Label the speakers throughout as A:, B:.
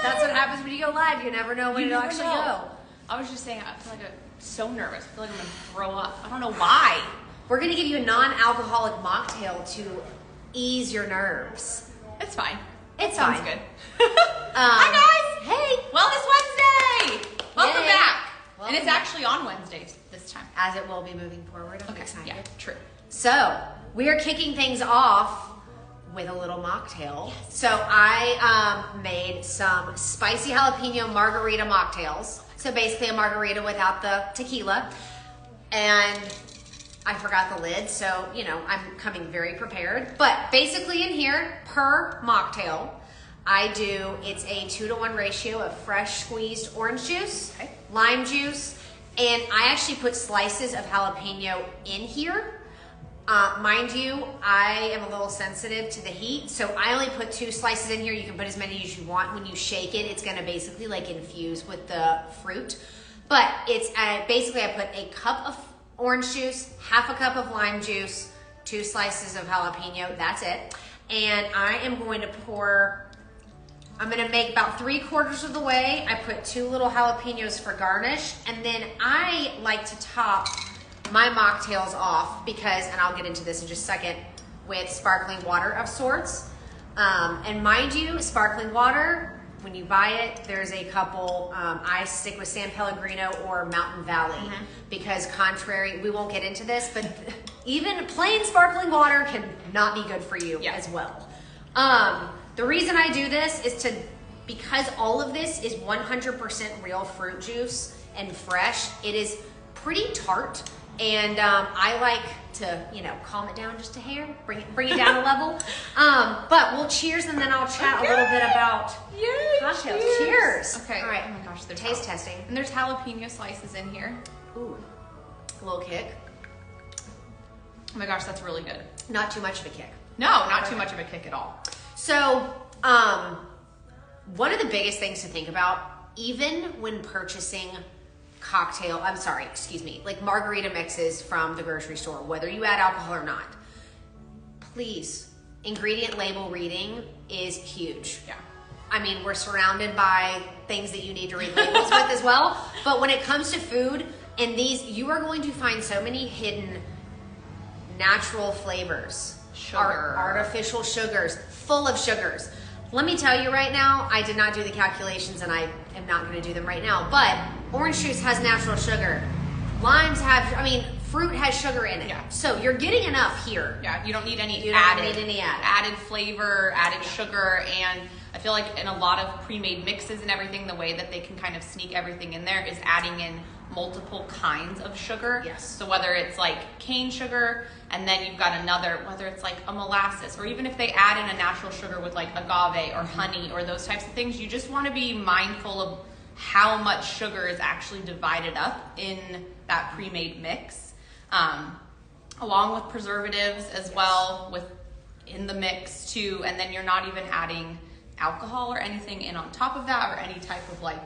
A: That's what happens when you go live. You never know when it'll actually go.
B: I was just saying, I feel like I'm so nervous. I feel like I'm going to throw up. I don't know why.
A: We're going to give you a non-alcoholic mocktail to ease your nerves.
B: It's fine.
A: It
B: sounds
A: fine.
B: good.
A: Hi,
B: guys.
A: Hey.
B: Wellness Wednesday. Welcome
A: Yay.
B: back.
A: Welcome
B: and it's
A: back.
B: actually on Wednesdays this time.
A: As it will be moving forward. I'm
B: Okay,
A: excited.
B: yeah, true.
A: So, we are kicking things off with a little mocktail. Yes. So, I made some spicy jalapeno margarita mocktails. So, basically a margarita without the tequila. And I forgot the lid, so, you know, I'm coming very prepared. But basically in here, per mocktail, it's a 2-to-1 ratio of fresh squeezed orange juice, lime juice, and I actually put slices of jalapeno in here. Mind you, I am a little sensitive to the heat, so I only put 2 slices in here. You can put as many as you want. When you shake it, it's gonna basically like infuse with the fruit. But it's basically I put a cup of orange juice, half a cup of lime juice, 2 slices of jalapeno, that's it. And I am going to I'm gonna make about 3/4 of the way. I put 2 little jalapenos for garnish, and then I like to top my mocktails off because, and I'll get into this in just a second, with sparkling water of sorts. And mind you, sparkling water, when you buy it, there's a couple, I stick with San Pellegrino or Mountain Valley because we won't get into this, but even plain sparkling water can not be good for you as well. The reason I do this is because all of this is 100% real fruit juice and fresh, it is pretty tart. And I like to, you know, calm it down just a hair, bring it down a level. But we'll cheers, and then I'll chat a little bit about cocktails. Cheers.
B: Okay.
A: All right.
B: Oh my gosh, there's
A: taste testing.
B: And there's jalapeno slices in here.
A: Ooh, a little kick.
B: Oh my gosh, that's really good.
A: Not too much of a kick.
B: No, not too much of a kick at all.
A: So, one of the biggest things to think about, even when purchasing like margarita mixes from the grocery store, whether you add alcohol or not, please, ingredient label reading is huge.
B: Yeah.
A: I mean, we're surrounded by things that you need to read labels with as well, but when it comes to food, and you are going to find so many hidden natural flavors, artificial sugars, full of sugars. Let me tell you right now, I did not do the calculations and I am not going to do them right now, but orange juice has natural sugar. Fruit has sugar in it. Yeah. So you're getting enough here.
B: Yeah, you don't need any
A: added
B: flavor, added sugar, and I feel like in a lot of pre-made mixes and everything, the way that they can kind of sneak everything in there is adding in multiple kinds of sugar.
A: Yes.
B: So whether it's like cane sugar, and then you've got whether it's like a molasses, or even if they add in a natural sugar with like agave or honey or those types of things, you just want to be mindful of how much sugar is actually divided up in that pre-made mix, along with preservatives as well in the mix too. And then you're not even adding alcohol or anything in on top of that, or any type of like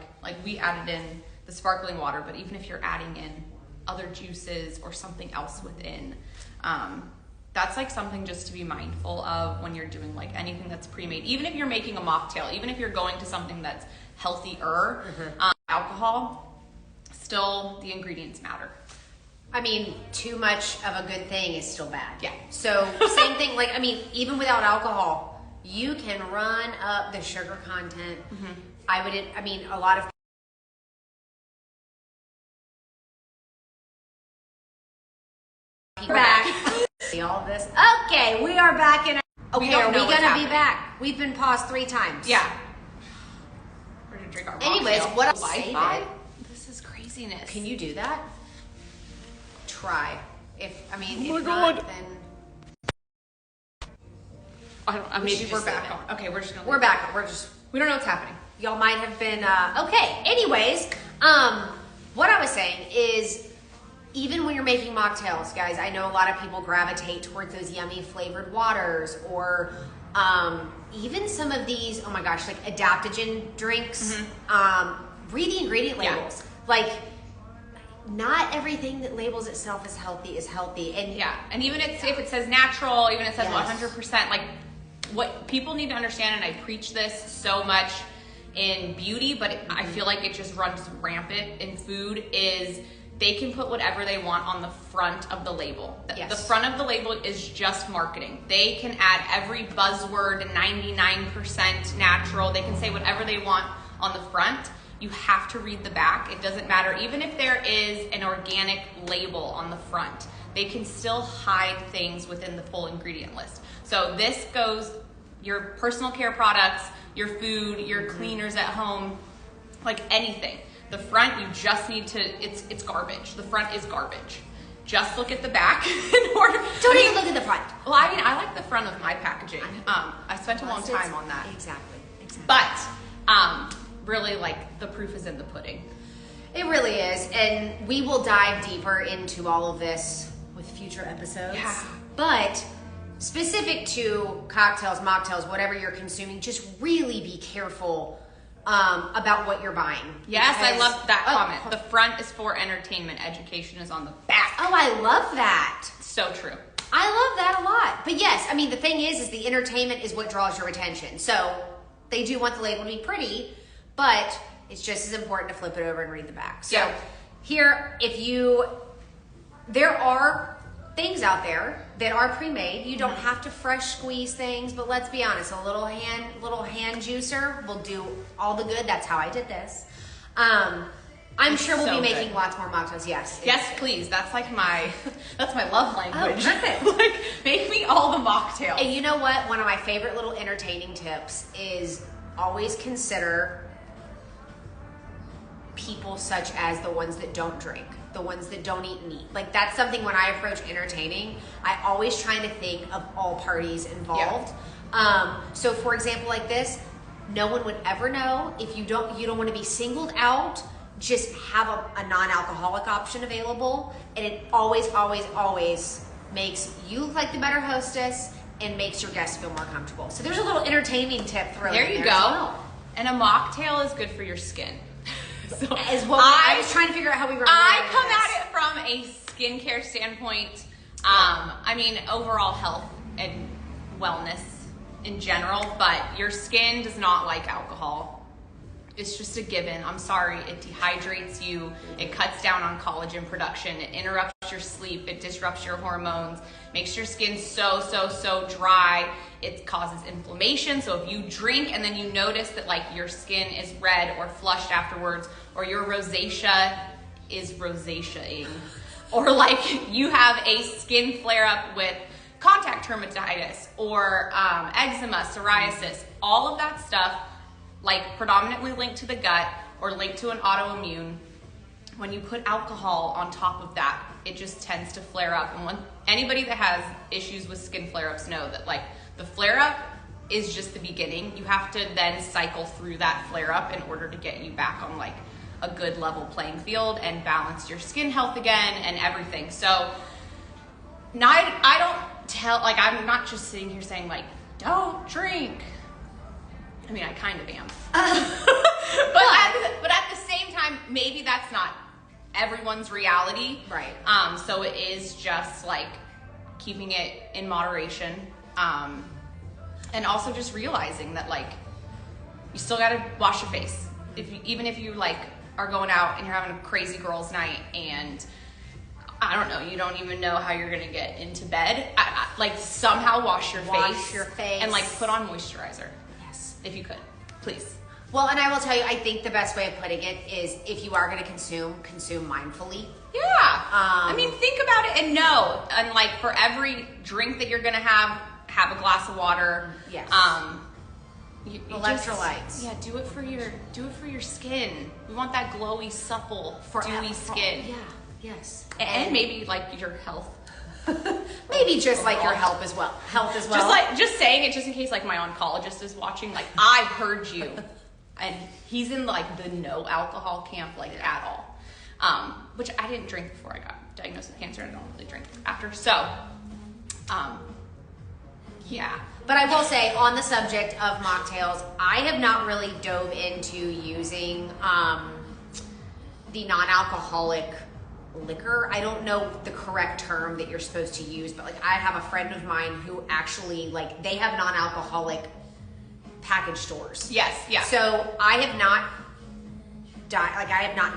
B: we added in the sparkling water, but even if you're adding in other juices or something else within, that's like something just to be mindful of when you're doing like anything that's pre-made. Even if you're making a mocktail, even if you're going to something that's healthier, alcohol, still the ingredients matter.
A: I mean, too much of a good thing is still bad.
B: Yeah.
A: So same thing, even without alcohol, you can run up the sugar content. A lot of back. See all of this? Okay, we are back in. Okay, are we gonna be back? We've been paused 3 times.
B: Yeah. We're gonna drink our
A: Anyways,
B: mocktail.
A: what else? Save it.
B: This is craziness.
A: Can you do that? Try. If
B: my
A: if
B: God.
A: not, then
B: maybe we're back on. Okay, we're just gonna.
A: We're back.
B: We don't know what's happening.
A: Y'all might have been okay. Anyways, what I was saying is, even when you're making mocktails, guys, I know a lot of people gravitate towards those yummy flavored waters, or even some of these, oh my gosh, like adaptogen drinks. Read the ingredient labels. Like, not everything that labels itself as healthy is healthy.
B: And even if it says natural, even if it says 100%, like what people need to understand, and I preach this so much, in beauty, but I feel like it just runs rampant in food, is they can put whatever they want on the front of the label.
A: Yes.
B: The front of the label is just marketing. They can add every buzzword, 99% natural. They can say whatever they want on the front. You have to read the back. It doesn't matter. Even if there is an organic label on the front, they can still hide things within the full ingredient list. So this goes your personal care products, your food, your cleaners at home, like anything. The front, you just need to, it's garbage. The front is garbage. Just look at the back in order.
A: Don't even look at the front.
B: Well, I mean, I like the front of my packaging. I spent a long time on that.
A: Exactly.
B: But really, like, the proof is in the pudding.
A: It really is. And we will dive deeper into all of this with future episodes.
B: Yeah.
A: But specific to cocktails, mocktails, whatever you're consuming, just really be careful about what you're buying.
B: Yes, I
A: Because-
B: love that comment. The front is for entertainment. Education is on the back.
A: Oh, I love that.
B: So true.
A: I love that a lot. But yes, I mean, the thing is the entertainment is what draws your attention. So they do want the label to be pretty, but it's just as important to flip it over and read the back. So
B: Yeah.
A: here, there are things out there that are pre-made. You don't have to fresh squeeze things, but let's be honest, a little hand juicer will do all the good. That's how I did this. I'm sure we'll
B: so
A: be making
B: good.
A: lots more mocktails. Yes.
B: Yes, please. That's like that's my love language.
A: Oh, perfect.
B: Like, make me all the mocktails.
A: And you know what? One of my favorite little entertaining tips is always consider people such as the ones that don't drink, the ones that don't eat meat. Like, that's something when I approach entertaining, I always try to think of all parties involved. So for example, like this, no one would ever know. If you don't want to be singled out, just have a non-alcoholic option available, and it always makes you look like the better hostess and makes your guests feel more comfortable. So there's a little entertaining tip thrown
B: There
A: in
B: you
A: there
B: go.
A: as well.
B: And a mocktail is good for your skin. So
A: As well, I was trying to figure out how we were.
B: I come at it from a skincare standpoint. I mean, overall health and wellness in general, but your skin does not like alcohol. It's just a given. I'm sorry. It dehydrates you. It cuts down on collagen production. It interrupts your sleep. It disrupts your hormones. Makes your skin so dry. It causes inflammation. So if you drink and then you notice that like your skin is red or flushed afterwards, or your rosacea is rosaceaing, or like you have a skin flare up with contact dermatitis or eczema, psoriasis, all of that stuff, like predominantly linked to the gut or linked to an autoimmune, when you put alcohol on top of that, it just tends to flare up. And when anybody that has issues with skin flare-ups know that like the flare-up is just the beginning. You have to then cycle through that flare-up in order to get you back on like a good level playing field and balance your skin health again and everything. So I don't tell, like, I'm not just sitting here saying like, don't drink. I mean, I kind of am. but at the same time, maybe that's not everyone's reality.
A: Right.
B: So it is just like keeping it in moderation. And also just realizing that like you still gotta wash your face. Even if you like are going out and you're having a crazy girls' night and I don't know, you don't even know how you're gonna get into bed. Like somehow wash your face and like put on moisturizer.
A: Yes.
B: If you could, please.
A: Well, and I will tell you, I think the best way of putting it is if you are going to consume mindfully.
B: Yeah. I mean, think about it and know. And like for every drink that you're gonna have a glass of water.
A: Yes.
B: Just,
A: Electrolytes.
B: yeah, do it for your skin. We want that glowy, supple, dewy skin.
A: Yeah. Yes.
B: And maybe like your health.
A: Maybe just like your health as well.
B: Just saying it just in case like my oncologist is watching, like I heard you. And he's in like the no alcohol camp like at all. Which I didn't drink before I got diagnosed with cancer and I don't really drink after. So yeah.
A: But I will say, on the subject of mocktails, I have not really dove into using the non-alcoholic liquor. I don't know the correct term that you're supposed to use, but like I have a friend of mine who actually like they have non-alcoholic package stores.
B: Yes, yeah.
A: So I have not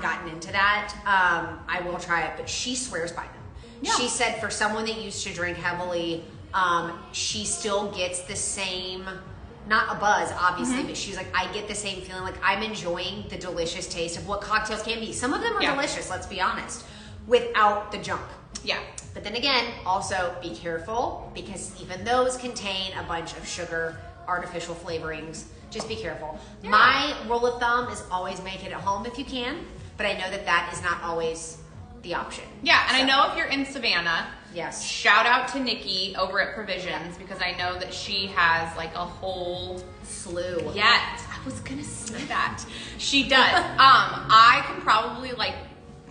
A: gotten into that. I will try it, but she swears by them. Yeah. She said for someone that used to drink heavily, she still gets the same, not a buzz, obviously, but she's like, I get the same feeling. Like I'm enjoying the delicious taste of what cocktails can be. Some of them are delicious, let's be honest, without the junk.
B: Yeah.
A: But then again, also be careful because even those contain a bunch of sugar, artificial flavorings. Just be careful. Yeah. My rule of thumb is always make it at home if you can, but I know that that is not always the option.
B: Yeah, and so, I know if you're in Savannah,
A: yes, shout
B: out to Nikki over at Provisions because I know that she has like a whole
A: slew.
B: Yes, I was gonna say that. She does. I can probably like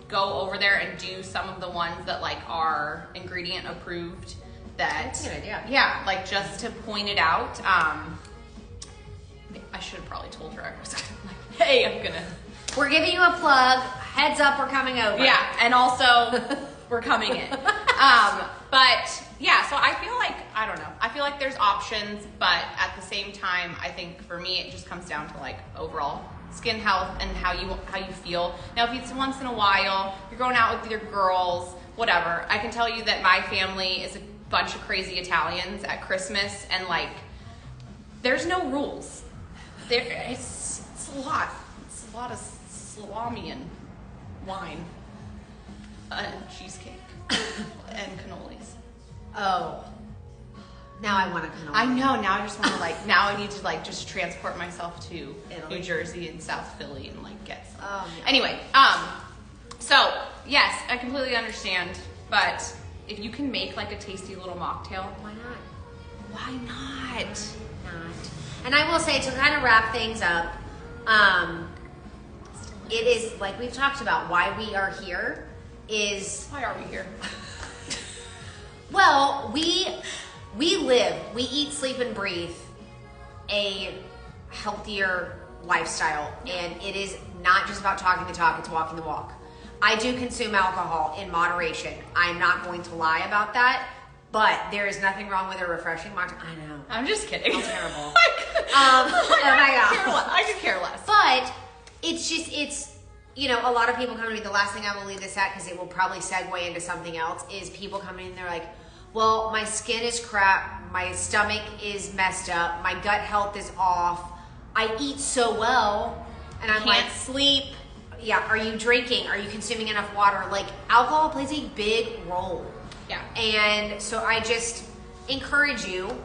B: go over there and do some of the ones that like are ingredient approved. That's
A: a good idea.
B: Yeah, like just to point it out. I should have probably told her. I was like, hey,
A: we're giving you a plug. Heads up, we're coming over.
B: Yeah, and also we're coming in. But yeah, so I feel like, I don't know. I feel like there's options, but at the same time, I think for me, it just comes down to like overall skin health and how you feel. Now, if it's once in a while, you're going out with your girls, whatever. I can tell you that my family is a bunch of crazy Italians at Christmas, and like, there's no rules. It's a lot. It's a lot of salami and wine and cheesecake and cannolis.
A: Oh, now I want a cannoli.
B: I know. Now I just want to like. Now I need to like just transport myself to Italy. New Jersey and South Philly and like get some.
A: Oh, no.
B: Anyway, so yes, I completely understand, but if you can make like a tasty little mocktail,
A: why not?
B: Why not?
A: Not. And I will say, to kind of wrap things up, it is, like we've talked about, why we are here is...
B: Why are we here?
A: Well, we live, we eat, sleep, and breathe a healthier lifestyle. And it is not just about talking the talk, it's walking the walk. I do consume alcohol in moderation. I'm not going to lie about that. But there is nothing wrong with a refreshing mocktail. I know.
B: I'm just kidding.
A: How terrible. Oh my God.
B: I could care less.
A: But it's, you know, a lot of people come to me, the last thing I will leave this at, because it will probably segue into something else, is people come in and they're like, well, my skin is crap, my stomach is messed up, my gut health is off, I eat so well, and I'm like,
B: sleep.
A: Yeah, are you drinking? Are you consuming enough water? Like, alcohol plays a big role.
B: Yeah.
A: And so I just encourage you,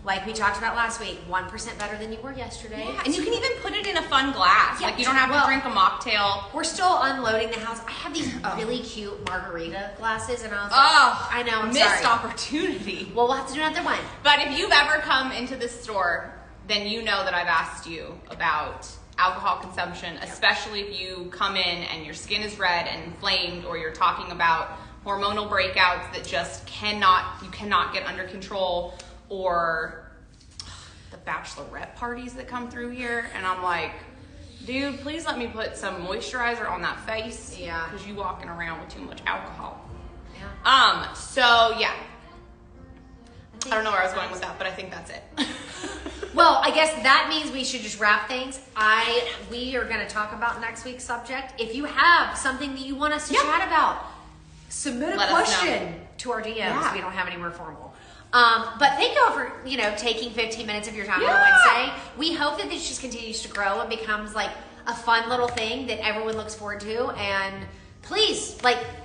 A: like we talked about last week, 1% better than you were yesterday.
B: Yeah. And you can even put it in a fun glass. Yeah, like you don't have to drink a mocktail.
A: We're still unloading the house. I have these really cute margarita glasses, and I was like, I know, I'm
B: missed opportunity.
A: Well, we'll have to do another one.
B: But if you've ever come into this store, then you know that I've asked you about alcohol consumption, especially if you come in and your skin is red and inflamed, or you're talking about hormonal breakouts that just you cannot get under control, or the bachelorette parties that come through here, and I'm like, dude, please let me put some moisturizer on that face.
A: Yeah.
B: Because you walking around with too much alcohol.
A: Yeah.
B: So yeah. I don't know where I was going with that, but I think that's it.
A: Well, I guess that means we should just wrap things. We are going to talk about next week's subject. If you have something that you want us to chat about, submit a question to our DMs. Yeah. We don't have any more formal. But thank you all for, taking 15 minutes of your time on a Wednesday. We hope that this just continues to grow and becomes like a fun little thing that everyone looks forward to. And please,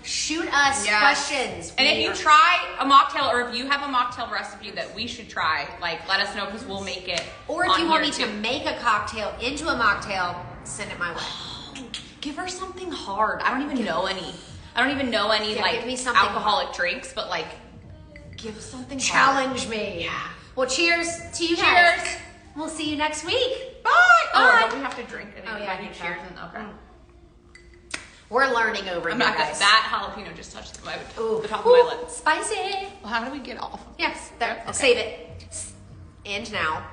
A: shoot us questions.
B: And if you try a mocktail, or if you have a mocktail recipe that we should try, let us know, because we'll make it.
A: Or if you want me to make a cocktail into a mocktail, send it my way.
B: Give her something hard. I don't even know any give me something alcoholic drinks, but give something
A: challenge
B: hard.
A: Me.
B: Yeah.
A: Well, cheers to you guys. We'll see you next week.
B: Bye.
A: Bye.
B: Oh, we have to drink it. Cheers and okay.
A: We're learning over here, guys.
B: That jalapeno just touched the top of my lips.
A: Spicy.
B: Well, how do we get off?
A: Yes, there. Okay. Save it. And now.